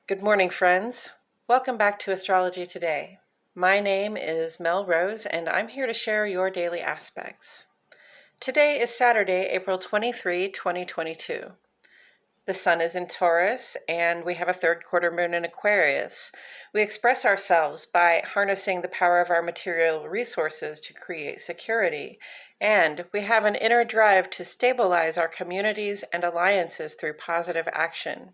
Good morning, friends. Welcome back to Astrology Today. My name is Mel Rose, and I'm here to share your daily aspects. Today is Saturday, April 23, 2022. The sun is in Taurus, and we have a third quarter moon in Aquarius. We express ourselves by harnessing the power of our material resources to create security, and we have an inner drive to stabilize our communities and alliances through positive action.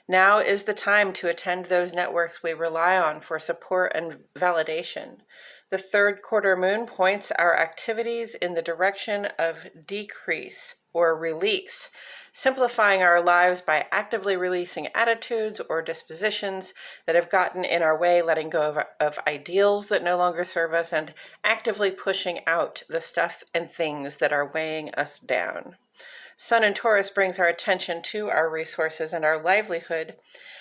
Now is the time to attend those networks we rely on for support and validation. The third quarter moon points our activities in the direction of decrease or release, simplifying our lives by actively releasing attitudes or dispositions that have gotten in our way, letting go of ideals that no longer serve us, and actively pushing out the stuff and things that are weighing us down. Sun in Taurus brings our attention to our resources and our livelihood.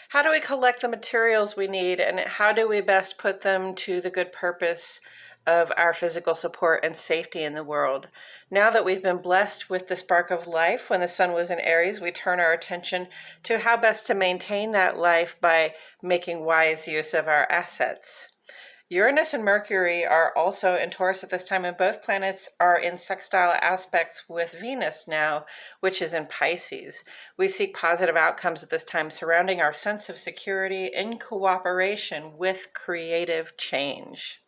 How do we collect the materials we need, and how do we best put them to the good purpose of our physical support and safety in the world? Now that we've been blessed with the spark of life when the sun was in Aries, we turn our attention to how best to maintain that life by making wise use of our assets. Uranus and Mercury are also in Taurus at this time, and both planets are in sextile aspects with Venus now, which is in Pisces. We seek positive outcomes at this time surrounding our sense of security in cooperation with creative change.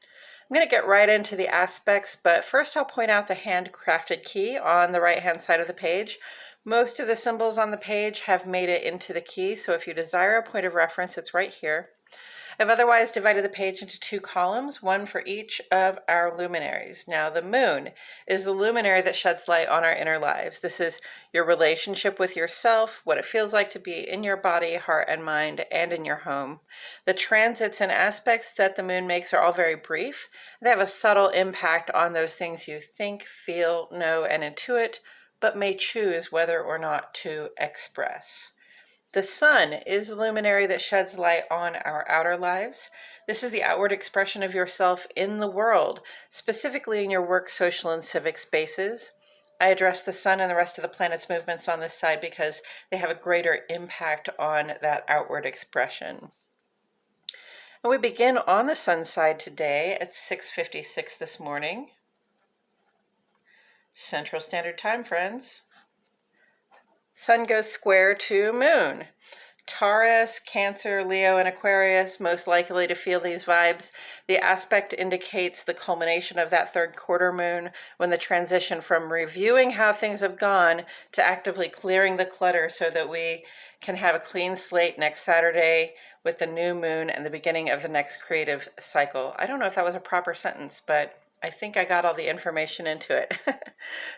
I'm going to get right into the aspects, but first I'll point out the handcrafted key on the right-hand side of the page. Most of the symbols on the page have made it into the key, so if you desire a point of reference, it's right here. I've otherwise divided the page into two columns, one for each of our luminaries. Now, the moon is the luminary that sheds light on our inner lives. This is your relationship with yourself, what it feels like to be in your body, heart, and mind, and in your home. The transits and aspects that the moon makes are all very brief. They have a subtle impact on those things you think, feel, know, and intuit, but may choose whether or not to express. The sun is the luminary that sheds light on our outer lives. This is the outward expression of yourself in the world, specifically in your work, social, and civic spaces. I address the sun and the rest of the planet's movements on this side because they have a greater impact on that outward expression. And we begin on the sun side today at 6:56 this morning. Central Standard Time, friends. Sun goes square to moon. Taurus, Cancer, Leo, and Aquarius, most likely to feel these vibes. The aspect indicates the culmination of that third quarter moon when the transition from reviewing how things have gone to actively clearing the clutter so that we can have a clean slate next Saturday with the new moon and the beginning of the next creative cycle. I don't know if that was a proper sentence, but I think I got all the information into it.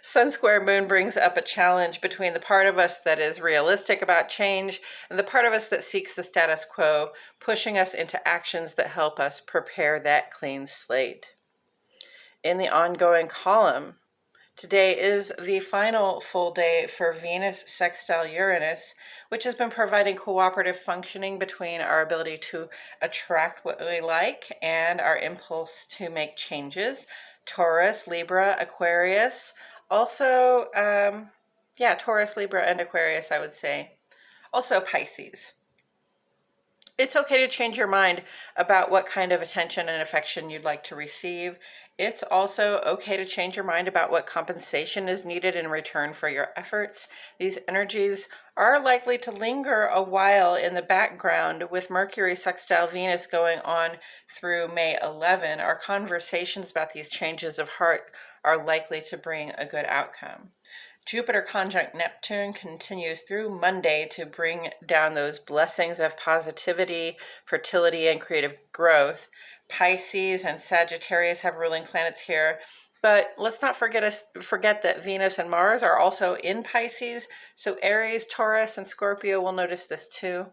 Sun square moon brings up a challenge between the part of us that is realistic about change and the part of us that seeks the status quo, pushing us into actions that help us prepare that clean slate. In the ongoing column, today is the final full day for Venus sextile Uranus, which has been providing cooperative functioning between our ability to attract what we like and our impulse to make changes. Taurus, Libra, Aquarius, also, Taurus, Libra, and Aquarius, I would say. Also Pisces. It's okay to change your mind about what kind of attention and affection you'd like to receive. It's also okay to change your mind about what compensation is needed in return for your efforts. These energies are likely to linger a while in the background with Mercury sextile Venus going on through May 11. Our conversations about these changes of heart are likely to bring a good outcome. Jupiter conjunct Neptune continues through Monday to bring down those blessings of positivity, fertility, and creative growth. Pisces and Sagittarius have ruling planets here, but let's not forget that Venus and Mars are also in Pisces, so Aries, Taurus, and Scorpio will notice this too.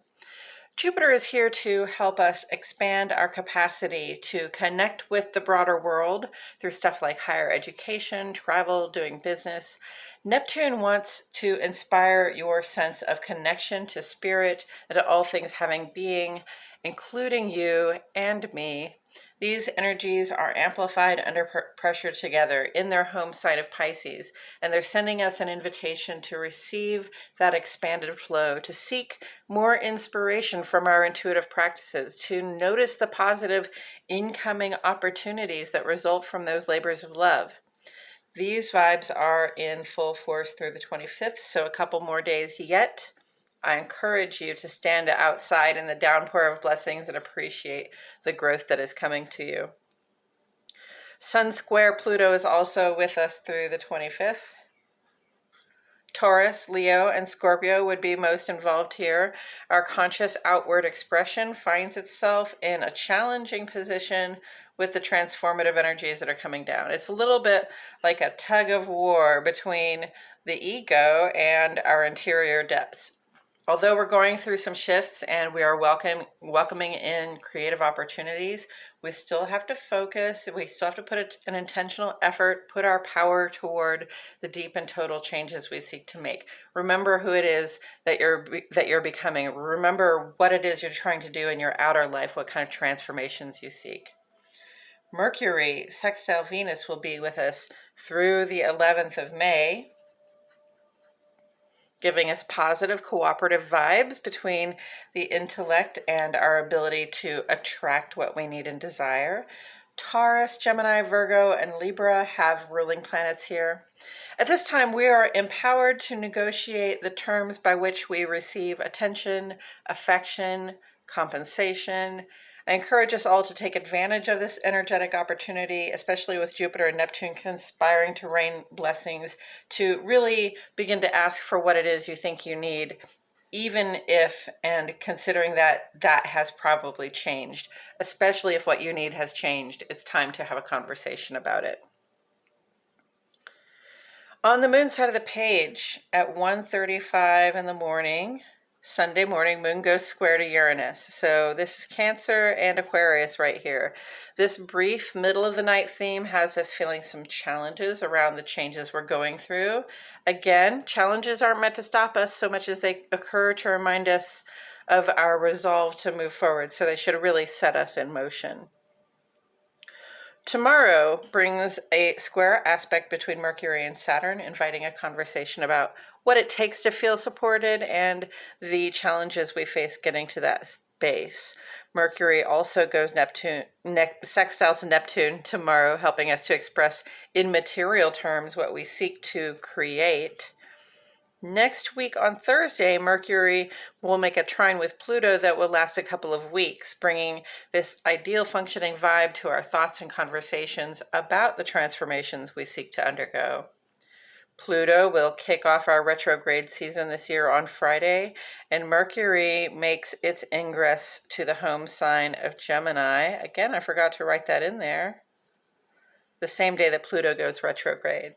Jupiter is here to help us expand our capacity to connect with the broader world through stuff like higher education, travel, doing business. Neptune wants to inspire your sense of connection to spirit and to all things having being, including you and me. These energies are amplified under pressure together in their home sign of Pisces, and they're sending us an invitation to receive that expanded flow, to seek more inspiration from our intuitive practices, to notice the positive incoming opportunities that result from those labors of love. These vibes are in full force through the 25th, so a couple more days yet. I encourage you to stand outside in the downpour of blessings and appreciate the growth that is coming to you. Sun square Pluto is also with us through the 25th. Taurus, Leo, and Scorpio would be most involved here. Our conscious outward expression finds itself in a challenging position with the transformative energies that are coming down. It's a little bit like a tug of war between the ego and our interior depths. Although we're going through some shifts and we are welcoming in creative opportunities, we still have to focus. We still have to put an intentional effort, put our power toward the deep and total changes we seek to make. Remember who it is that you're becoming. Remember what it is you're trying to do in your outer life, what kind of transformations you seek. Mercury sextile Venus will be with us through the 11th of May. Giving us positive cooperative vibes between the intellect and our ability to attract what we need and desire. Taurus, Gemini, Virgo, and Libra have ruling planets here. At this time, we are empowered to negotiate the terms by which we receive attention, affection, compensation. I encourage us all to take advantage of this energetic opportunity, especially with Jupiter and Neptune conspiring to rain blessings, to really begin to ask for what it is you think you need, even if and considering that that has probably changed, especially if what you need has changed. It's time to have a conversation about it. On the moon side of the page at 1:35 in the morning, Sunday morning, moon goes square to Uranus. So this is Cancer and Aquarius right here. This brief middle of the night theme has us feeling some challenges around the changes we're going through. Again, challenges aren't meant to stop us so much as they occur to remind us of our resolve to move forward. So they should really set us in motion. Tomorrow brings a square aspect between Mercury and Saturn, inviting a conversation about what it takes to feel supported and the challenges we face getting to that space. Mercury also goes sextile to Neptune tomorrow, helping us to express in material terms what we seek to create. Next week on Thursday, Mercury will make a trine with Pluto that will last a couple of weeks, bringing this ideal functioning vibe to our thoughts and conversations about the transformations we seek to undergo. Pluto will kick off our retrograde season this year on Friday, and Mercury makes its ingress to the home sign of Gemini. Again, I forgot to write that in there. The same day that Pluto goes retrograde.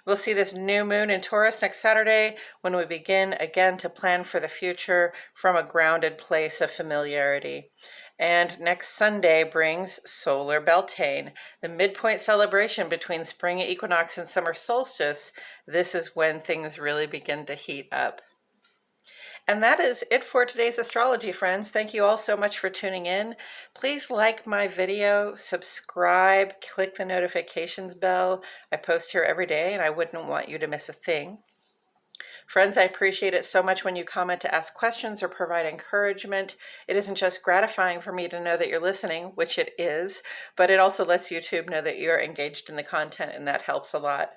We'll see this new moon in Taurus next Saturday when we begin again to plan for the future from a grounded place of familiarity. And next Sunday brings solar Beltane, the midpoint celebration between spring equinox and summer solstice. This is when things really begin to heat up. And that is it for today's astrology, friends. Thank you all so much for tuning in. Please like my video, subscribe, click the notifications bell. I post here every day and I wouldn't want you to miss a thing. Friends, I appreciate it so much when you comment to ask questions or provide encouragement. It isn't just gratifying for me to know that you're listening, which it is, but it also lets YouTube know that you're engaged in the content, and that helps a lot.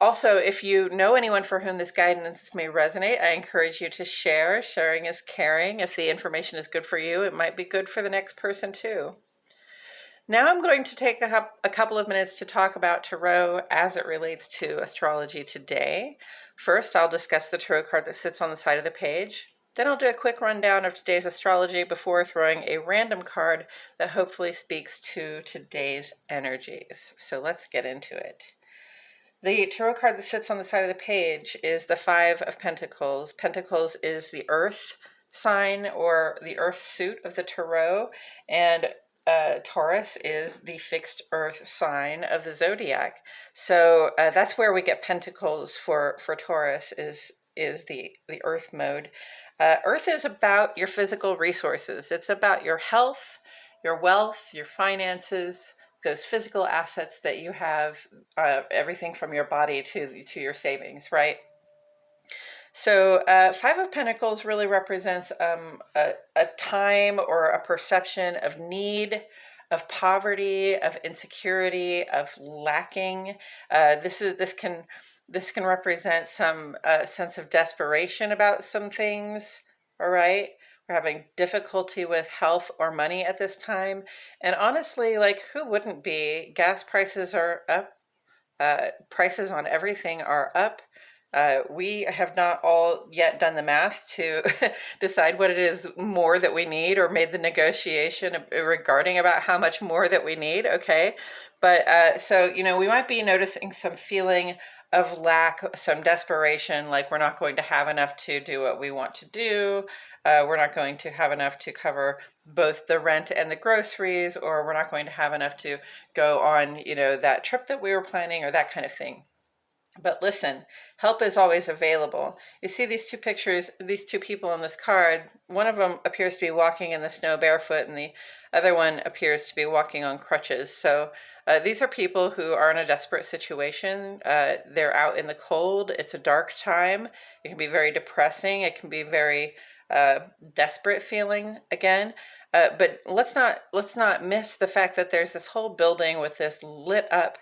Also, if you know anyone for whom this guidance may resonate, I encourage you to share. Sharing is caring. If the information is good for you, it might be good for the next person too. Now I'm going to take a couple of minutes to talk about tarot as it relates to astrology today. First, I'll discuss the tarot card that sits on the side of the page. Then I'll do a quick rundown of today's astrology before throwing a random card that hopefully speaks to today's energies. So let's get into it. The tarot card that sits on the side of the page is the Five of Pentacles. Pentacles is the earth sign or the earth suit of the tarot, and Taurus is the fixed earth sign of the zodiac. So that's where we get Pentacles for Taurus is the earth mode. Earth is about your physical resources. It's about your health. your wealth, your finances, those physical assets that you have, everything from your body to your savings, right? So Five of Pentacles really represents a time or a perception of need, of poverty, of insecurity, of lacking. This can represent some sense of desperation about some things. All right, we're having difficulty with health or money at this time, and honestly, like, who wouldn't be? Gas prices are up. Prices on everything are up. We have not all yet done the math to decide what it is more that we need or made the negotiation regarding about how much more that we need. Okay. But so, we might be noticing some feeling of lack, some desperation, like we're not going to have enough to do what we want to do. We're not going to have enough to cover both the rent and the groceries, or we're not going to have enough to go on, that trip that we were planning, or that kind of thing. But listen, help is always available. You see these two pictures, these two people on this card. One of them appears to be walking in the snow barefoot, and the other one appears to be walking on crutches. So these are people who are in a desperate situation. They're out in the cold. It's a dark time. It can be very depressing. It can be very desperate feeling again. But let's not miss the fact that there's this whole building with this lit up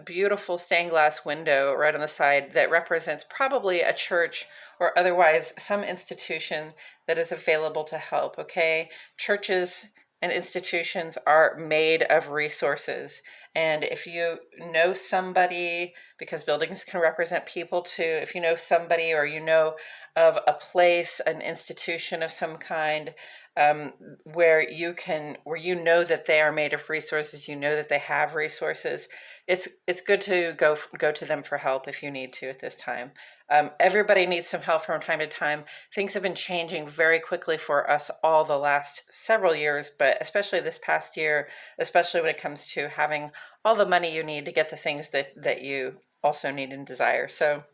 beautiful stained glass window right on the side that represents probably a church or otherwise some institution that is available to help. Okay, churches and institutions are made of resources, and if you know somebody, because buildings can represent people too, if you know somebody or you know of a place, an institution of some kind, where you know that they are made of resources, you know that they have resources, it's good to go to them for help if you need to at this time. Everybody needs some help from time to time. Things have been changing very quickly for us all the last several years, but especially this past year, especially when it comes to having all the money you need to get the things that you also need and desire. So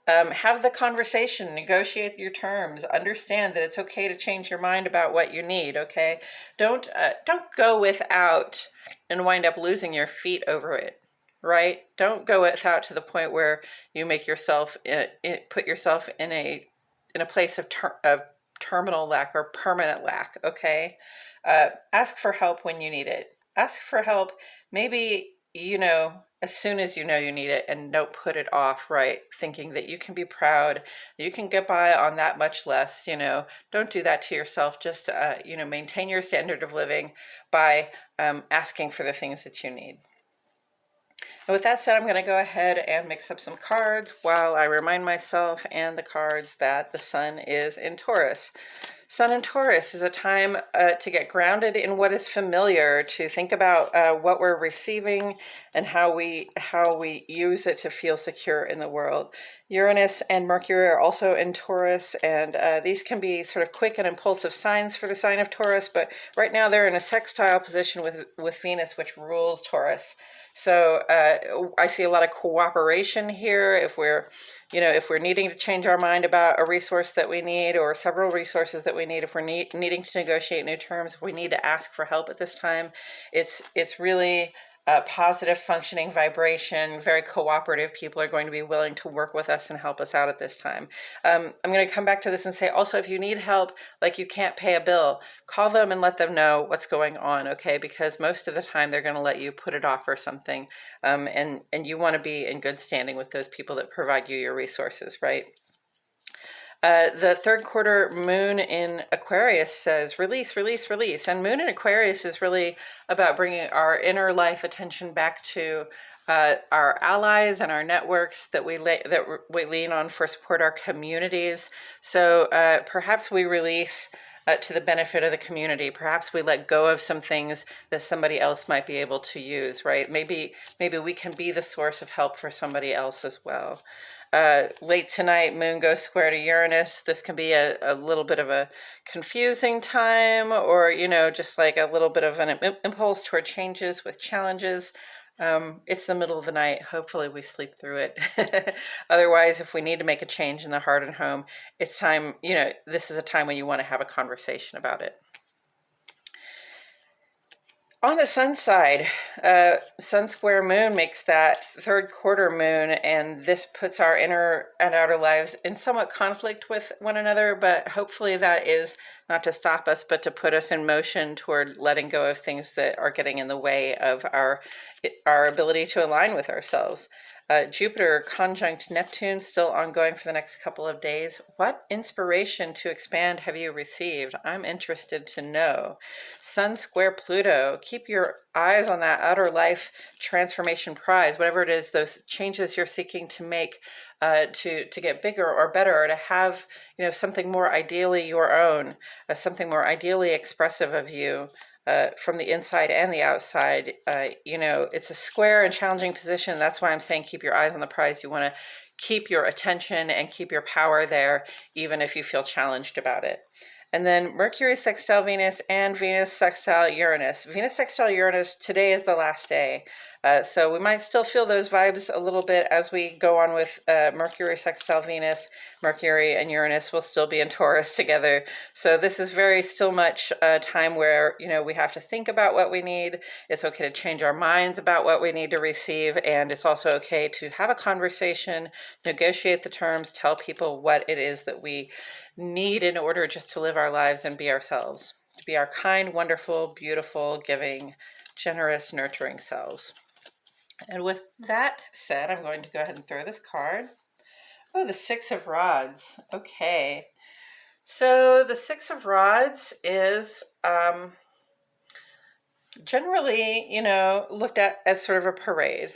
have the conversation, negotiate your terms, understand that it's okay to change your mind about what you need. Okay, don't go without and wind up losing your feet over it. Right? Don't go without to the point where you make yourself put yourself in a place of terminal lack or permanent lack. Okay, ask for help when you need it. Ask for help. Maybe as soon as you know you need it, and don't put it off, right? Thinking that you can be proud, you can get by on that much less, don't do that to yourself. Just, maintain your standard of living by asking for the things that you need. And with that said, I'm going to go ahead and mix up some cards while I remind myself and the cards that the sun is in Taurus. Sun in Taurus is a time to get grounded in what is familiar, to think about what we're receiving and how we use it to feel secure in the world. Uranus and Mercury are also in Taurus, and these can be sort of quick and impulsive signs for the sign of Taurus, but right now they're in a sextile position with Venus, which rules Taurus. So I see a lot of cooperation here. If we're needing to change our mind about a resource that we need, or several resources that we need, if we're needing to negotiate new terms, if we need to ask for help at this time, it's really positive functioning vibration, very cooperative. People are going to be willing to work with us and help us out at this time. I'm going to come back to this and say also, if you need help, like you can't pay a bill, call them and let them know what's going on, okay? Because most of the time they're going to let you put it off or something, and you want to be in good standing with those people that provide you your resources, right? The third quarter moon in Aquarius says release, release, release. And moon in Aquarius is really about bringing our inner life attention back to our allies and our networks that we lean on for support, our communities. So perhaps we release to the benefit of the community. Perhaps we let go of some things that somebody else might be able to use, right? Maybe we can be the source of help for somebody else as well. Late tonight, moon goes square to Uranus. This can be a little bit of a confusing time, or, just like a little bit of an impulse toward changes with challenges. It's the middle of the night. Hopefully we sleep through it. Otherwise, if we need to make a change in the heart and home, it's time, this is a time when you want to have a conversation about it. On the sun side, sun square moon makes that third quarter moon, and this puts our inner and outer lives in somewhat conflict with one another, but hopefully that is not to stop us, but to put us in motion toward letting go of things that are getting in the way of our ability to align with ourselves. Jupiter conjunct Neptune still ongoing for the next couple of days. What inspiration to expand have you received? I'm interested to know. Sun square Pluto. Keep your eyes on that outer life transformation prize, whatever it is, those changes you're seeking to make to get bigger or better, or to have, something more ideally your own, something more ideally expressive of you. From the inside and the outside, it's a square and challenging position. That's why I'm saying keep your eyes on the prize. You want to keep your attention and keep your power there, even if you feel challenged about it. And then Mercury sextile Venus and Venus sextile Uranus. Venus sextile Uranus, today is the last day. So we might still feel those vibes a little bit as we go on with Mercury sextile Venus. Mercury and Uranus will still be in Taurus together. So this is very still much a time where, we have to think about what we need. It's okay to change our minds about what we need to receive. And it's also okay to have a conversation, negotiate the terms, tell people what it is that we need in order just to live our lives and be ourselves, to be our kind, wonderful, beautiful, giving, generous, nurturing selves. And with that said, I'm going to go ahead and throw this card. Oh, the Six of Rods. Okay. So the Six of Rods is generally, looked at as sort of a parade.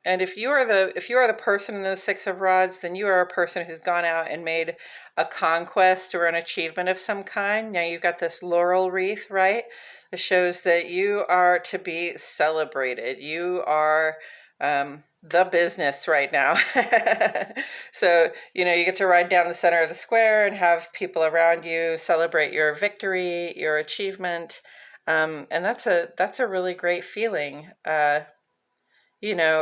And if you are the person in the Six of Rods, then you are a person who's gone out and made a conquest or an achievement of some kind. Now you've got this laurel wreath, right? That shows that you are to be celebrated. You are the business right now. So, you get to ride down the center of the square and have people around you celebrate your victory, your achievement. And that's a really great feeling.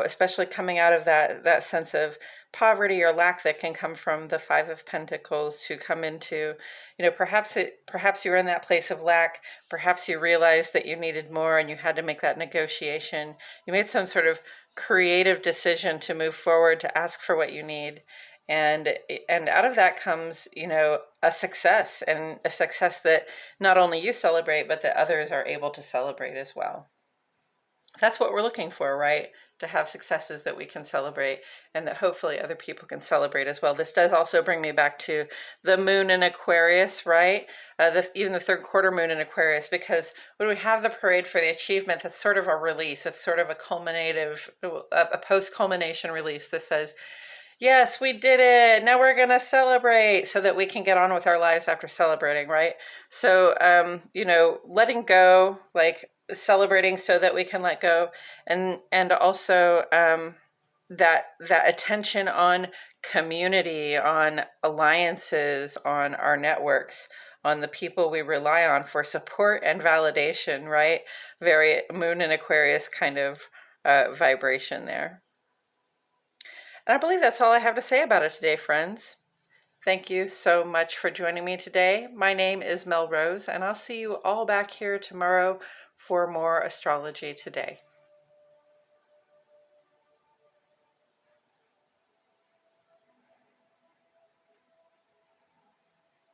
Especially coming out of that sense of poverty or lack that can come from the Five of Pentacles, to come into, perhaps you're in that place of lack. Perhaps you realized that you needed more and you had to make that negotiation. You made some sort of creative decision to move forward, to ask for what you need. And out of that comes, a success, and a success that not only you celebrate, but that others are able to celebrate as well. That's what we're looking for, right? To have successes that we can celebrate, and that hopefully other people can celebrate as well. This does also bring me back to the moon in Aquarius, right? Even the third quarter moon in Aquarius, because when we have the parade for the achievement, that's sort of a release. It's sort of a post-culmination release that says, yes, we did it. Now we're going to celebrate, so that we can get on with our lives after celebrating, right? So, letting go, like celebrating so that we can let go, and also that attention on community, on alliances, on our networks, on the people we rely on for support and validation, right? Very moon in Aquarius kind of vibration there. And I believe that's all I have to say about it today, friends. Thank you so much for joining me today. My name is Mel Rose, and I'll see you all back here tomorrow for more astrology today.